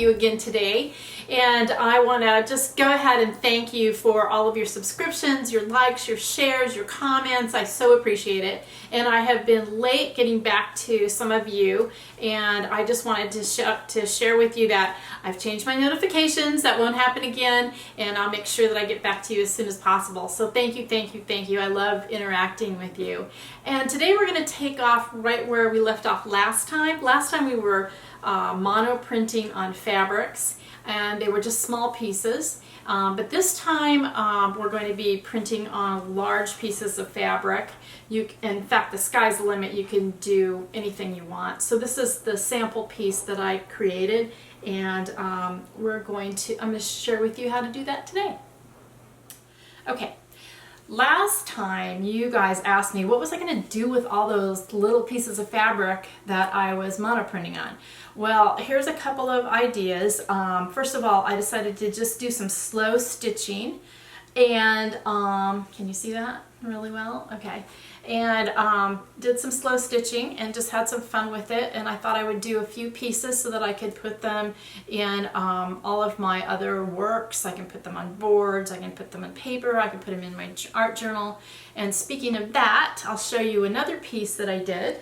you again today, and I want to just go ahead and thank you for all of your subscriptions, your likes, your shares, your comments. I so appreciate it, and I have been late getting back to some of you, and I just wanted to share with you that I've changed my notifications. That won't happen again, and I'll make sure that I get back to you as soon as possible. So thank you, thank you, thank you. I love interacting with you. And today we're going to take off right where we left off last time. Last time we were mono printing on fabrics, and they were just small pieces. But this time we're going to be printing on large pieces of fabric. In fact, the sky's the limit. You can do anything you want. So this is the sample piece that I created, and I'm going to share with you how to do that today. Okay. Last time you guys asked me what was I going to do with all those little pieces of fabric that I was monoprinting on. Well, here's a couple of ideas. First of all, I decided to just do some slow stitching, and can you see that really well? Okay. And did some slow stitching and just had some fun with it, and I thought I would do a few pieces so that I could put them in all of my other works. I can put them on boards, I can put them on paper, I can put them in my art journal. And speaking of that, I'll show you another piece that I did,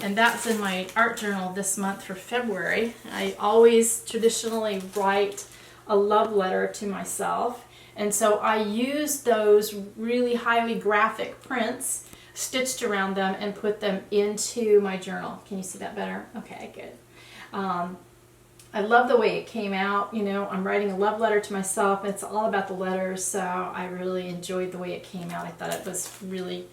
and that's in my art journal this month for February. I always traditionally write a love letter to myself, and so I use those really highly graphic prints stitched around them and put them into my journal. Can you see that better? Okay, good. I love the way it came out. You know, I'm writing a love letter to myself. It's all about the letters, so I really enjoyed the way it came out. I thought it was really,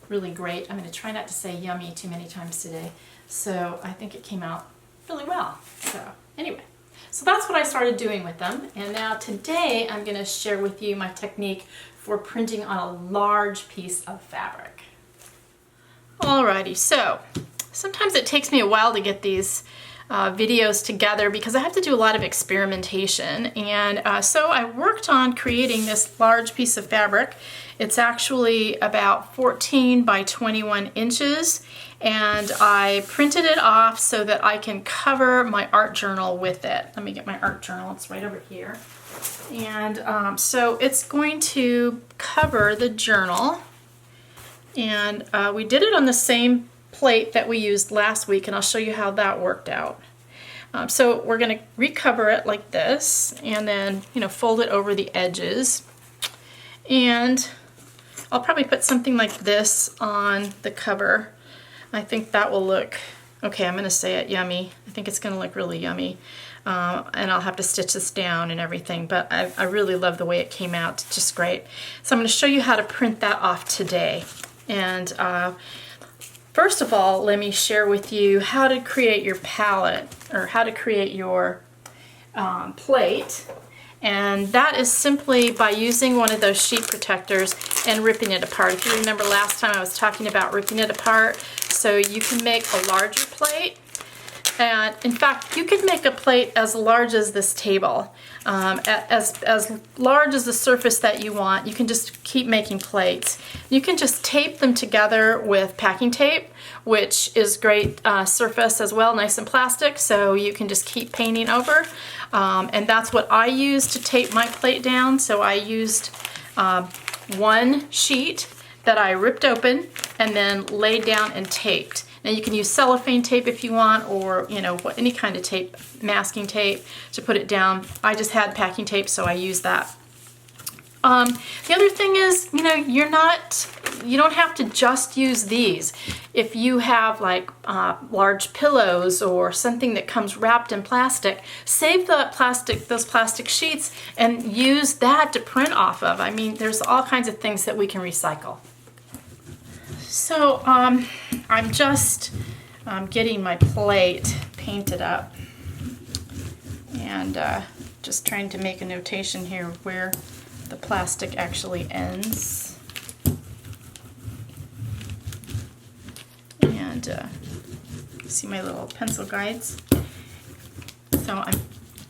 really great. I'm going to try not to say yummy too many times today. So I think it came out really well. So anyway, so that's what I started doing with them. And now today I'm going to share with you my technique for printing on a large piece of fabric. Alrighty, so sometimes it takes me a while to get these videos together because I have to do a lot of experimentation, and so I worked on creating this large piece of fabric. It's actually about 14 by 21 inches, and I printed it off so that I can cover my art journal with it. Let me get my art journal, it's right over here. And so it's going to cover the journal. And we did it on the same plate that we used last week, and I'll show you how that worked out. So we're going to recover it like this, and then, you know, fold it over the edges. And I'll probably put something like this on the cover. I think that will look, okay, I'm going to say it, yummy. I think it's going to look really yummy. And I'll have to stitch this down and everything, but I really love the way it came out. It's just great. So I'm going to show you how to print that off today. And first of all, let me share with you how to create your palette, or how to create your plate. And that is simply by using one of those sheet protectors and ripping it apart. If you remember last time I was talking about ripping it apart, so you can make a larger plate. And in fact, you could make a plate as large as this table, as large as the surface that you want. You can just keep making plates. You can just tape them together with packing tape, which is great surface as well, nice and plastic, so you can just keep painting over. And that's what I used to tape my plate down. So I used one sheet that I ripped open and then laid down and taped. Now you can use cellophane tape if you want, or you know, any kind of tape, masking tape to put it down. I just had packing tape, so I used that. The other thing is, you know, you don't have to just use these. If you have like large pillows or something that comes wrapped in plastic, save those plastic sheets and use that to print off of. I mean, there's all kinds of things that we can recycle. So I'm just getting my plate painted up, and just trying to make a notation here where the plastic actually ends. And see my little pencil guides. So I'm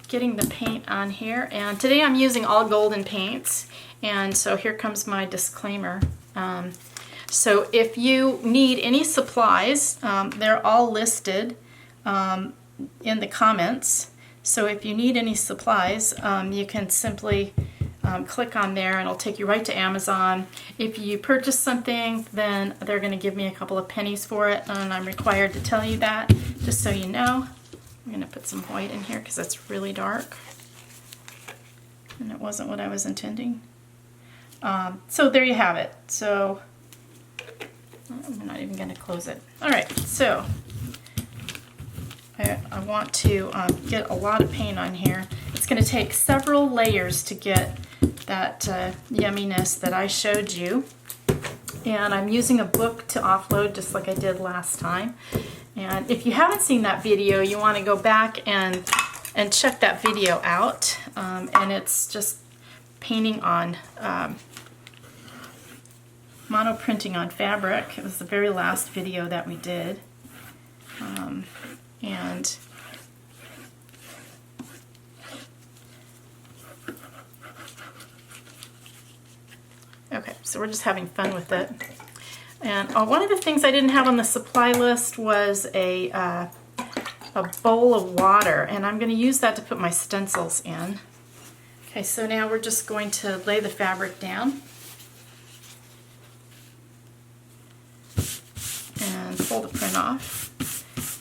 getting the paint on here, and today I'm using all golden paints, and so here comes my disclaimer. So if you need any supplies, they're all listed in the comments. So if you need any supplies, you can simply click on there and it'll take you right to Amazon. If you purchase something, then they're going to give me a couple of pennies for it, and I'm required to tell you that, just so you know. I'm going to put some white in here because it's really dark, and it wasn't what I was intending. So there you have it. So I'm not even going to close it. Alright, so I want to get a lot of paint on here. It's going to take several layers to get that yumminess that I showed you. And I'm using a book to offload just like I did last time. And if you haven't seen that video, you want to go back and check that video out. And it's just painting on monoprinting on fabric. It was the very last video that we did. And okay, so we're just having fun with it. And one of the things I didn't have on the supply list was a bowl of water, and I'm going to use that to put my stencils in. Okay, so now we're just going to lay the fabric down and pull the print off.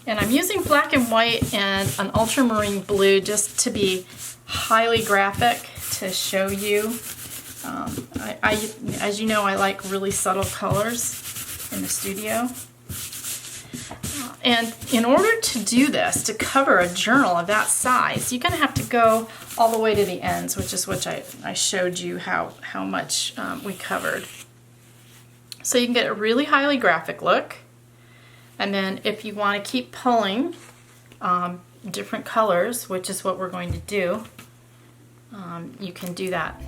And I'm using black and white and an ultramarine blue just to be highly graphic to show you. As you know, I like really subtle colors in the studio. And in order to do this, to cover a journal of that size, you're going to have to go all the way to the ends, which is what I showed you how much we covered. So you can get a really highly graphic look. And then if you want to keep pulling different colors, which is what we're going to do, you can do that.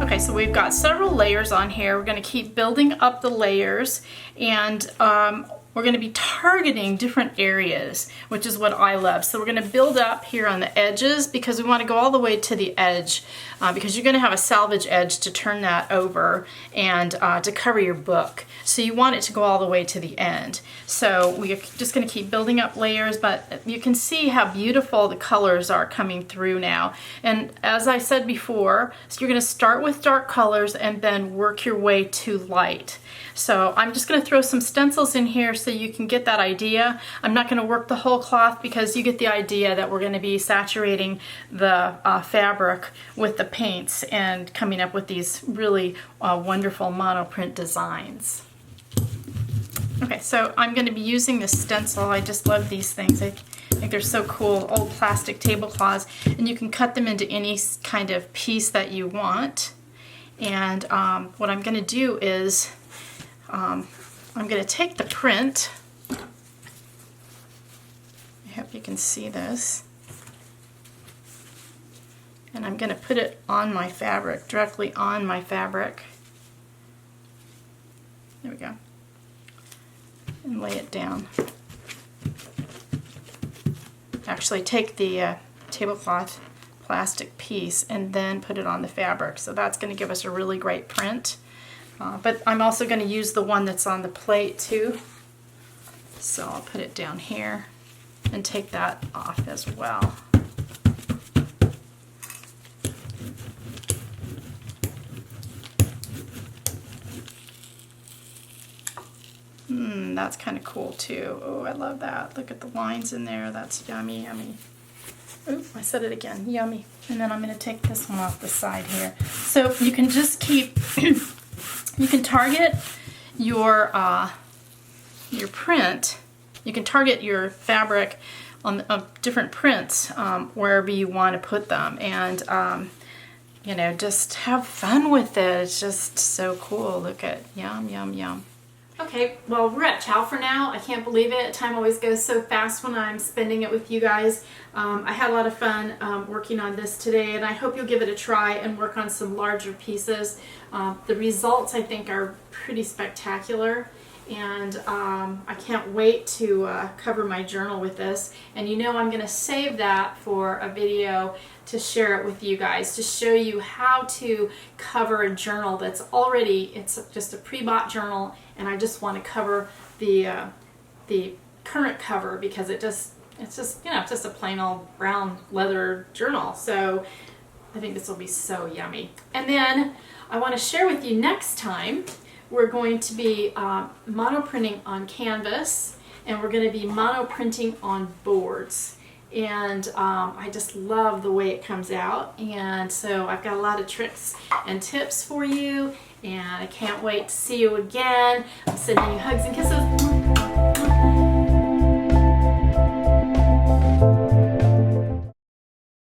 Okay, so we've got several layers on here. We're going to keep building up the layers, and we're going to be targeting different areas, which is what I love. So we're going to build up here on the edges because we want to go all the way to the edge because you're going to have a salvage edge to turn that over and to cover your book. So you want it to go all the way to the end. So we're just going to keep building up layers, but you can see how beautiful the colors are coming through now. And as I said before, so you're going to start with dark colors and then work your way to light. So I'm just going to throw some stencils in here so you can get that idea. I'm not going to work the whole cloth because you get the idea that we're going to be saturating the fabric with the paints and coming up with these really wonderful monoprint designs. Okay, so I'm going to be using this stencil. I just love these things. I think they're so cool, old plastic tablecloths, and you can cut them into any kind of piece that you want. And what I'm going to do is I'm going to take the print. I hope you can see this. And And I'm going to put it on my fabric, directly on my fabric. There we go. And lay it down. Actually take the tablecloth plastic piece and then put it on the fabric. So that's going to give us a really great print. But I'm also going to use the one that's on the plate too. So I'll put it down here and take that off as well. That's kind of cool too. Oh, I love that. Look at the lines in there. That's yummy, yummy. Oop, I said it again. Yummy. And then I'm going to take this one off the side here. So you can just keep, you can target your print. You can target your fabric on different prints wherever you want to put them. And, you know, just have fun with it. It's just so cool. Look at, yum, yum, yum. Okay, well, we're at chow for now. I can't believe it. Time always goes so fast when I'm spending it with you guys. I had a lot of fun working on this today, and I hope you'll give it a try and work on some larger pieces. The results, I think, are pretty spectacular, and I can't wait to cover my journal with this. And you know I'm going to save that for a video to share it with you guys, to show you how to cover a journal that's already, it's just a pre-bought journal, and I just want to cover the current cover because it's just, you know, it's just a plain old brown leather journal. So I think this will be so yummy. And then I want to share with you next time, we're going to be monoprinting on canvas, and we're going to be monoprinting on boards. And I just love the way it comes out, and so I've got a lot of tricks and tips for you, and I can't wait to see you again. I'm sending you hugs and kisses.